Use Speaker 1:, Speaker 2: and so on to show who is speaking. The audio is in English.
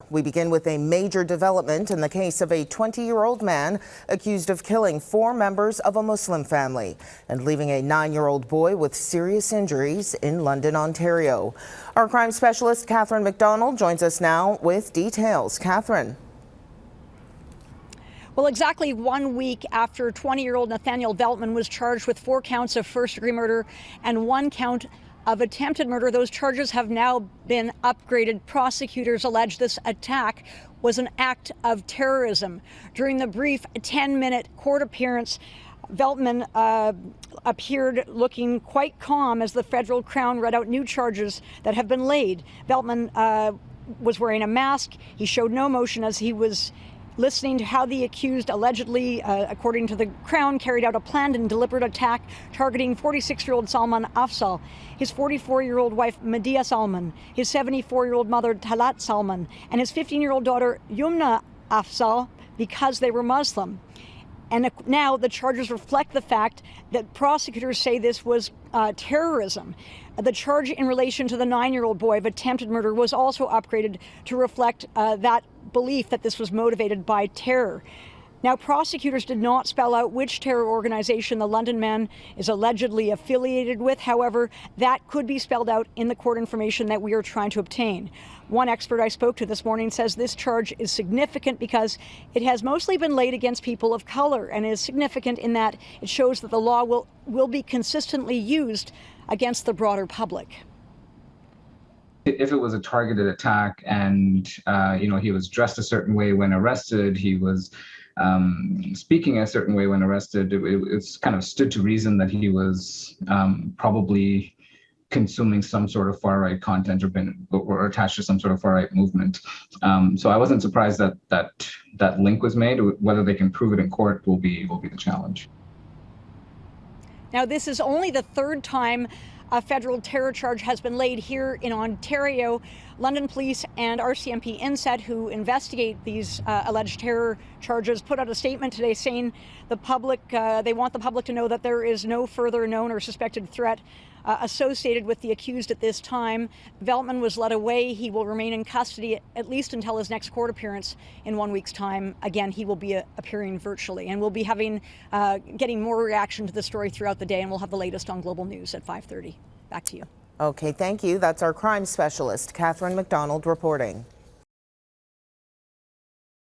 Speaker 1: We begin with a major development in the case of a 20-year-old man accused of killing 4 members of a Muslim family and leaving a 9-year-old boy with serious injuries in London, Ontario. Our crime specialist, Catherine McDonald, joins us now with details. Catherine.
Speaker 2: Well, exactly 1 week after 20-year-old Nathaniel Veltman was charged with 4 counts of first-degree murder and 1 count of attempted murder, those charges have now been upgraded. Prosecutors allege this attack was an act of terrorism. During the brief 10-minute court appearance, Veltman appeared looking quite calm as the federal crown read out new charges that have been laid. Veltman was wearing a mask. He showed no emotion as he was listening to how the accused allegedly, according to the Crown, carried out a planned and deliberate attack targeting 46-year-old Salman Afzal, his 44-year-old wife Medea Salman, his 74-year-old mother Talat Salman, and his 15-year-old daughter Yumna Afzal because they were Muslim. And now the charges reflect the fact that prosecutors say this was terrorism. The charge in relation to the 9-year-old boy of attempted murder was also upgraded to reflect that belief that this was motivated by terror. Now, prosecutors did not spell out which terror organization the London man is allegedly affiliated with. However, that could be spelled out in the court information that we are trying to obtain. One expert I spoke to this morning says this charge is significant because it has mostly been laid against people of color and is significant in that it shows that the law will be consistently used against the broader public.
Speaker 3: If it was a targeted attack and, he was dressed a certain way when arrested, he was speaking a certain way when arrested, it's kind of stood to reason that he was probably consuming some sort of far-right content or attached to some sort of far-right movement. So I wasn't surprised that link was made. Whether they can prove it in court will be the challenge.
Speaker 2: Now, this is only the 3rd time a federal terror charge has been laid here in Ontario. London Police and RCMP Inset, who investigate these alleged terror charges, put out a statement today saying they want the public to know that there is no further known or suspected threat associated with the accused at this time. Veltman was led away. He will remain in custody at least until his next court appearance in 1 week's time. Again, he will be appearing virtually, and we'll be getting more reaction to the story throughout the day, and we'll have the latest on Global News at 5:30. Back to you.
Speaker 1: Okay, thank you. That's our crime specialist, Catherine McDonald, reporting.